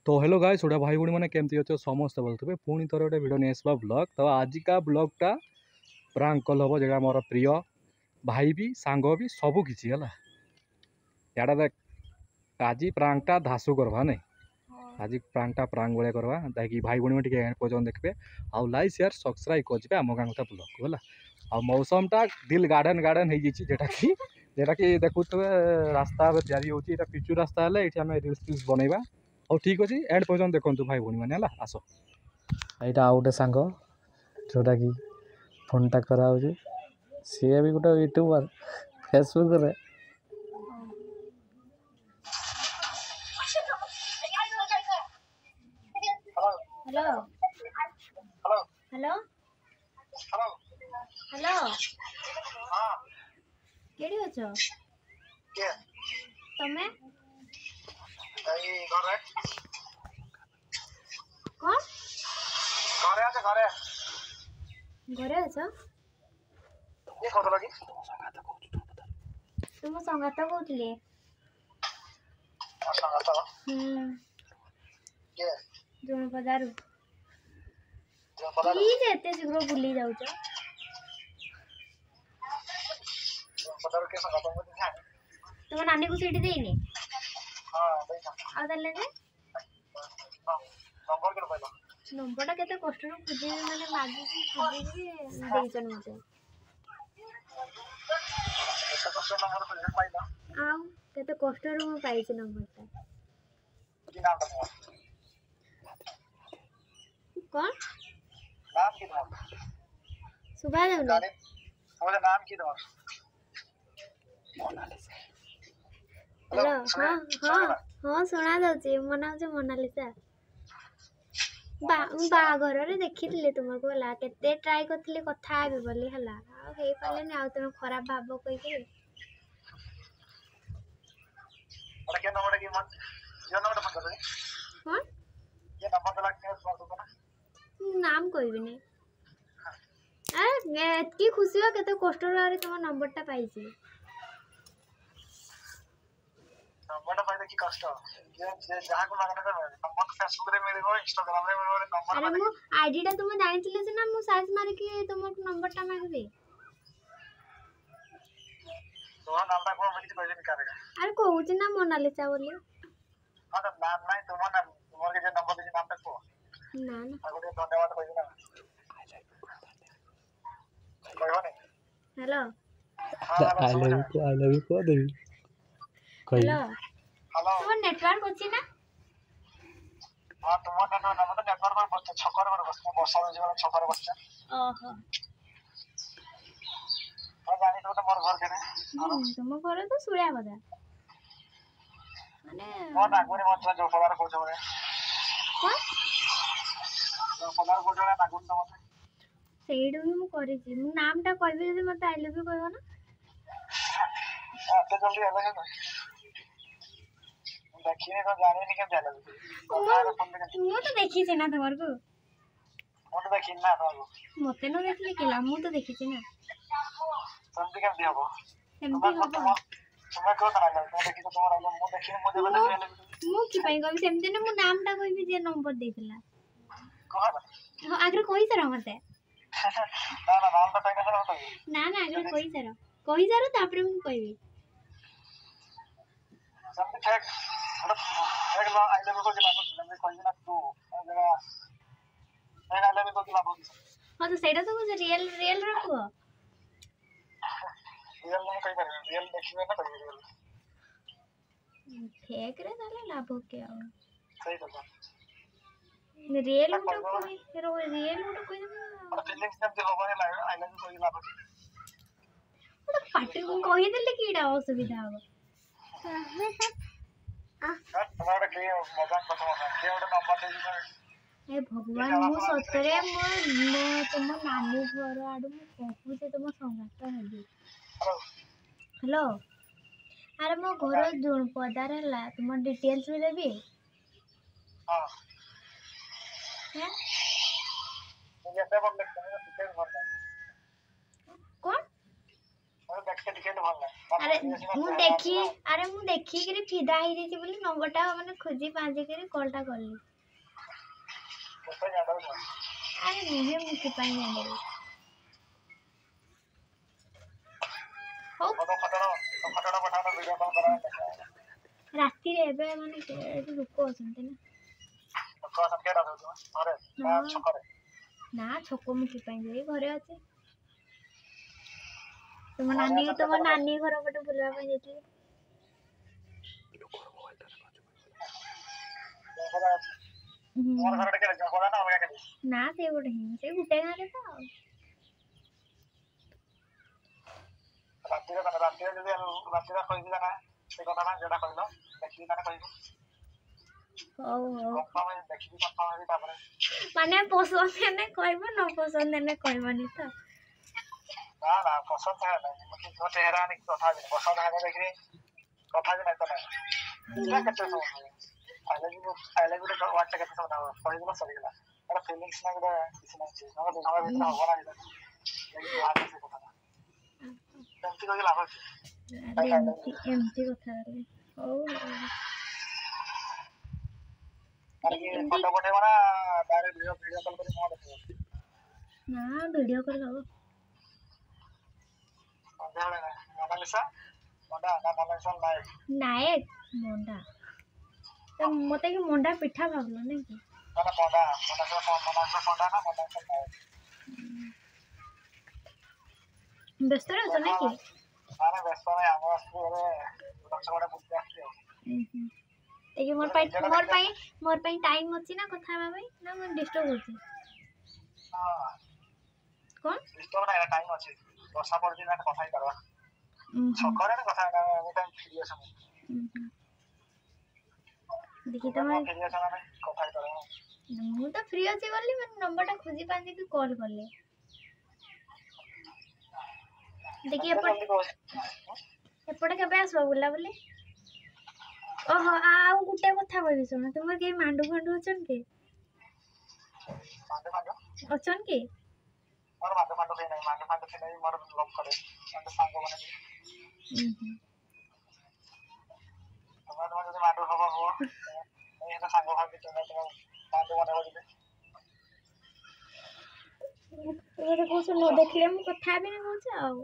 तो hello guys Voda भाई भूणी मैंने केमती अच्छे समस्त बोलते पुणी थोड़े गोटे भिडियो नहीं आसवा ब्लॉग तो आजिका ब्लॉगटा प्रांक कल हम जो मोर प्रिय भाई भी सांग भी सबू किसी है याडा देख आज प्रांकटा धासु करवा नहीं आज प्रांकटा प्रांक भाया करवा ताकि भाई भूणी में एंड पर्यटन देखते आउ लाइक शेयर सब्सक्राइब करेंगे आम गाँव कथा ब्लॉग है आ मौसमटा दिल गार्डन गार्डन हो जेटा कि देखु रास्ता तैयारी होती पिचु रास्ता है ये रिल्स फिल्स बनवा और ठीक अच्छे एंड पर्यटन देखो भाई भूणी मैंने आस यहाँ आउ गोटे सांग जोटा कि फोनटा करा सी भी गोटे यूट्यूबर फेसबुक रे हेलो हेलो हेलो केडी अछो तमे कौन घरे अछो तुम संगात कहूले जोन पदारू प्लीज एते शीघ्र भूली जाउछ तुम नानी को सीटी देइनी आ दले जे नंबरटा केते कष्ट रो खुजी माने मागी खुजी देइछन मते आउ केते कष्ट रो म पाइछ नंबरटा कौन नाम की दो सुबह देउनी मोर नाम की दो हेलो हाँ हाँ हाँ सुना जाउची मो नाम जे मोनालिसा बाघर रे देखिथिले तुमको हला केते ट्राई करथिले कथा आबे बोली हला आ हेई पालेनी आ तुम खराब भाबो कहि के और के नंबर की मन जो नंबर फोन कर कौन ये नंबर दला के फोन तो ना नाम कहबी नहीं अरे एतकी खुशी हो केते कष्ट रे तुम नंबरटा पाइছি नंबर पाइले की कष्ट जे जहां को लगना कर नंबर फेसबुक रे मिलबो इंस्टाग्राम रे मिलबो नंबर अरे मो आईडी टा तुम जानिथिले से ना मो सर्च मार के तुम नंबरटा मांगबे तो नाम ता को मिलती पहले निकालेगा अरे कहूच ना मोनालिसा बोली हां तो नाम नहीं तुम्हारे के जे नंबर दे नाम तक को ना ना आगो धन्यवाद कहबी ना कहबो नहीं हेलो आई लव यू को देवी हेलो हेलो तुम नेटवर्क अछि ना हां तुम्हारे नंबर तो नेटवर्क पर बस छकर पर बस बस वाला छकर बस ओहो हां जानी तो मोर घर के तुम घर तो सुळ्या बदा माने मोर नागुरी मत जो फलार को जो कोन जो फलार को जो नागुरी तो मत सेइडु भी मु करिछि मु नामटा कहबे जदि मते आई लव यू कहबो ना तो जल्दी अलग है देखिए तो जाने नहीं क्या जाने मु तो देखि छी ना तमर को मत देखिन ना तो मते न देखले केला मु तो देखि छी ना संति के दियो सेमती हो तुम्हें को ना लगे देखि तो तुम्हारा मु देखिन मुझे बता मु की पई कहबी सेमती ना मु नामटा कहबी जे नंबर देथिला कौन आग्रे कहि सर मते ना ना नाम तो कहीं ना होता ना ना आग्रे कहि सर तापरे मु कहबी संति ठीक एक लो आई लव को दिला मैं कोई ना तू जगह मैं आई लव को दिला बोल हां तो सेटा तो रियल रखो रियल नहीं कहीं कर रियल देखिए ना कहीं रियल फेक रे ताले लाभ के आ सही तो रियल उठो कोई रो रियल उठो कोई ना और फीलिंग्स जब जो होने लगे आई लव को दिला बोल तो पाटी को कहि देले कीड़ा असुविधा हो तुम्हारा के मजाक पता है के ओडा नंबर दे ए भगवान मु सतरे मो तुम नानी घर आडू मु कहू जे तुम संगात हेबी हेलो अरे मो घर जोन पदार हला तुम डिटेल्स भी देबी हां हैं मुझे तो बोल लगता है टिकट भरना कौन देख के टिकट भल ना अरे मु देखी करी फिदा ही देती बोली नंबरटा माने खोजी पाजी करी कॉलटा करली तो जाडो ना अरे मुझे मुकी पाई जाने हो फोटो पठाना वीडियो कॉल करा राती रे एबे माने लोक असंते ना तो का सब के डालो तो अरे ना छकरे ना छको मुकी पाई जाई घरे আছে तुम नानी घर पटे बुलवा पाई जेती मोर घर के जगह ना होगा के ना से गोटे ही से गुटे गारे तो राती रे कोई भी ना से कथा ना जेडा कहलो देखि ना कहलो ओ कंफर्म है देखि कंफर्म है तापर माने पसंद ने कहबो न पसंद ने कहबनी तो ना ना पसंद है ना मुझे जो चेहरा नहीं कथा भी पसंद है देखि कथा भी नहीं तो ना क्या करते हो आई लव यू तो व्हाट्सएप के सब ना कोई भी सही गला अरे फीलिंग्स ना गुडा किसी ना चीज ना दिखावा भी ना होना है लेकिन बात से कथा ना तंती को लाभ एमती कथा रे ओ अरे ये फोटो पठेबो ना डायरेक्ट वीडियो कॉल करी मोड देखो ना वीडियो कॉल हो अंधारे ना मोनालिसा नायक मोंडा तो मते कि मोंडा पिठा भाबलो नै कि ना मोनालिसा मोंडा ना मोनालिसा नायक व्यस्त रह तो नै कि अरे व्यस्त में आवाज रे लक्षणा बुझते आछी एके मोर पाई टाइम अछि ना कथा भाई ना मैं डिस्टर्ब होती हां कोन डिस्टर्ब ना टाइम अछि वर्षा पर दिन कथा ही करवा छकरे ना कथा ना टाइम फ्री अछि देखि त मैं फ्री अछि ना कथा ही करवा मु तो फ्री अछि बोली मैं नंबरटा खोजी पांजे कि कॉल करले देखि एपटे केबे आसबो बुला बोली ओहो आउ गुटे कथा कहबी सुन तुमर के मांडू अछन के मांडू अछन के और मांडू के नहीं मोर लव करे अंत सांग बने तुम्हारे जो मांडू हवा हो ये तो सांग भाग के मांडू बने बोली ये देखो सुनो देखले मु कथा भी न कहछ आउ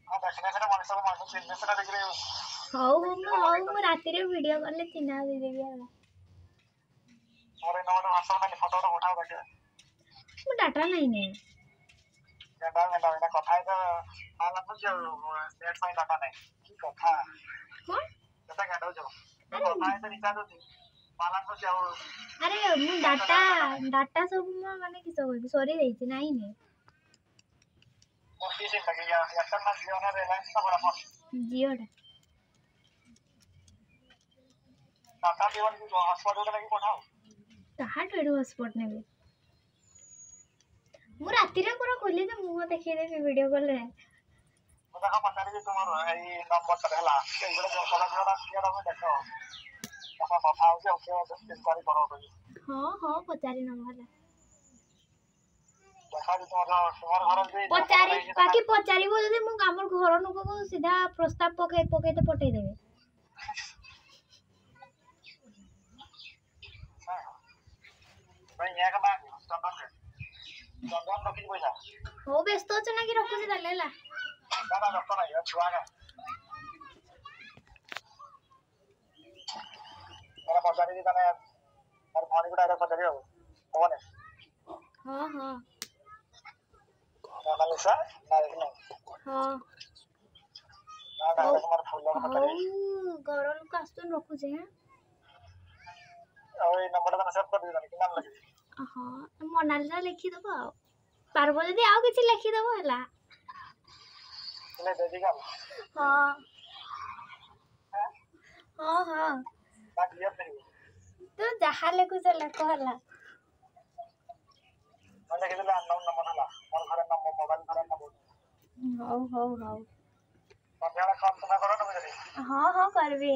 आ देखने से मन सब मन चिन्ह से देख रहे हो मु राती रे वीडियो कॉल ले चिन्हा दे देबी आ और इन वाला व्हाट्सएप में फोटो उठाओ देखे मु डाटा नहीं ने डाटा ना कथा है तो आला तो जो नेट फाइन डाटा नहीं की कथा कौन कथा गाडो जो कथा है तो रिचार्ज होती माला तो जाओ अरे मु डाटा सब माने कि सब सॉरी देछि नहीं ने मोर किसी लगे या ना जियो ना रिलायंस का बड़ा फोन जियो टाटा जीवन की हॉटस्पॉट उठा लगी पठाओ ताहा ठेडू हॉटस्पॉट नेबे मु राती रे पूरा खोली तो मुंह देखि दे वीडियो कॉल रे मुझे का पता नहीं तुम्हारो है ये नंबर पर हला इधर जो कॉल जोड़ा किया में देखो कथा कथा हो जे ओके इंक्वायरी करो हां पचारी न होला देखा जी तुम्हार घर जे पचारी बाकी पचारीबो जदी मु हमर घर नको को सीधा प्रस्ताव पके तो पठे देबे भाई ये का मांग चंदन रखी पैसा हो व्यस्त छ ना कि रखु छी तालेला ना रखो ना यार छुआ का मेरा पचारी जी तने और भारी को डायरेक्ट पचारी हो कौन है हां मोनालिसा नायक नहीं हां ना डायरेक्ट मार फुल लगा पचारी घर लोक आस्तन रखु छी हैं और ये नंबर तो सेव कर दिया कि नाम लगे हां मोनालिसा लिखि दबो पारबो जदी आउ किछि लिखि दबो हला ले दे दिगा हां हां ना क्लियर नहीं तू जहा लेकु चला कहला मैंने के दिला अननोन नंबर हला मोर घर नंबर मोबाइल घर नंबर हो संध्याला काम तो ना करो ना मुझे हां करबे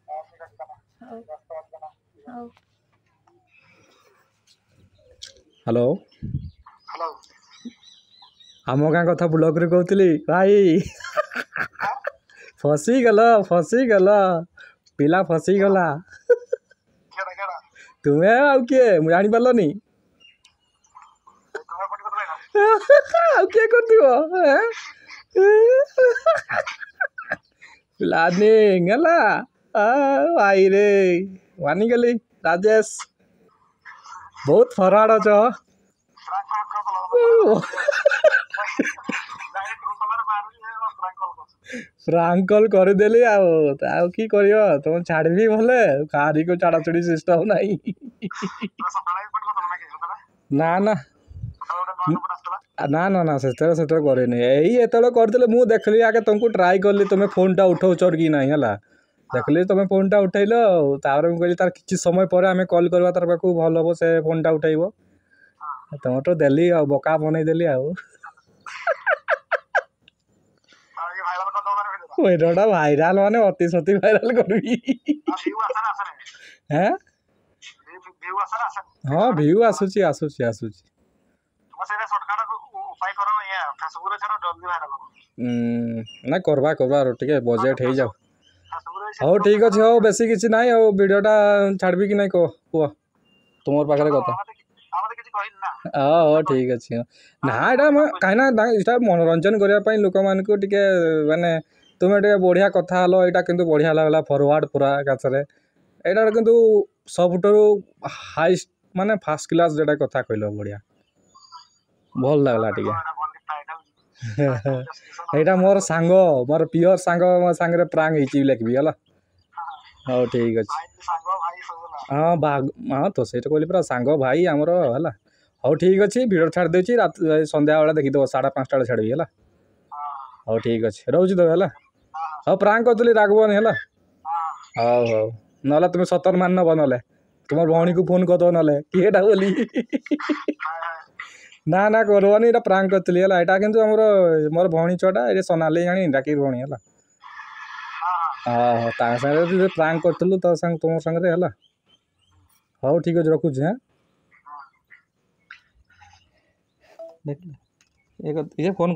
ठीक है हो हेलो हेलो आम गाँ कथा ब्लॉग रे कहती भाई फसीगल पिला फसीगला केड़ा केड़ा तुम्हें आउ किए मुझे जानी पारलनी तुम्हें फोन करले ना आउ किए करथिबो प्लानिंग हला भाई रे मानी गली राजेश बहुत फराड अछ फ्रैंक कॉल कर दो डायरेक्ट रूम कलर मारू है और फ्रैंक कॉल कर फ्रांक कॉल करदेली आउ की करियो तुम छाड़बी भले कारी को छाड़ा छुड़ी सिस्टम नहीं तो सकाळे फोन कर दो ना के होता ना ना सकाळे नंबर आस्तला ना ना ना से करे यही एतले करदेले मु देखली आगे तुमको ट्राई करली तुम फोन टा उठाउचर कि नहीं हला देखली तुम फोन टा उठैलो तापर मु कहली तार किछि समय पर आमे कॉल करबा तार पाखु भल हो से फोन टा उठाइबो तुम तो देली आ बोका बनै देली आ ये वायरल कर दो ना वीडियोटा भाइराल माने अति सति भाइराल करबी व्यू आसा आसा हैं व्यू आसा हाँ व्यू आसुची तुम से शॉर्टकट उपाय करो ये फेसबुक रे छाड़ो जल्दी वायरल हो ना करवा टिके बजेट हो जाओ फेसबुक रे हो ठीक अच्छे हो बेसी किसी ना हो वीडियोटा छाड़बी कि नहीं कह तुम पाखे कथा हमते किछि कहिन ना हाँ ठीक अच्छे ना यहाँ कहीं मनोरंजन करने लोक मान टे माने तुम्हें टे बढ़िया कथा हलो यहाँ किंतु बढ़िया लगला फरवर्ड पूरा एकाथरे यहाँ किंतु सबुठ हाइस्ट माने फास्ट क्लास जेटा कथा कहल बढ़िया भल लगला टे यहाँ मोर सांग मोर पियर सांग मो सांगे प्रांग हो लिखी है हाँ ठीक अच्छे भाई सब हाँ बाग हाँ तो सही कहली पूरा सांग भाई आमर है हाँ ठीक अच्छे भिडियो छाड़ देची रात संध्या बेला देखीद 5:30 बेले छाड़ी है हाँ ठीक अच्छे रोज तो है हाँ प्रांक करी रागबन है हाँ हाँ ना तुम सतर मान नब ना तुम भौणी को फोन करद ना किएटा बोली ना ना करवानी ये प्रांक करी है यहाँ कि मोर भौणी छुआटा ये सोनाली जानी डाकी भौणी है हाँ हाँ सागे प्रांक करूँ तो तुम सागर है हाँ ठीक अच्छे रखुच्छे हाँ देख ये फोन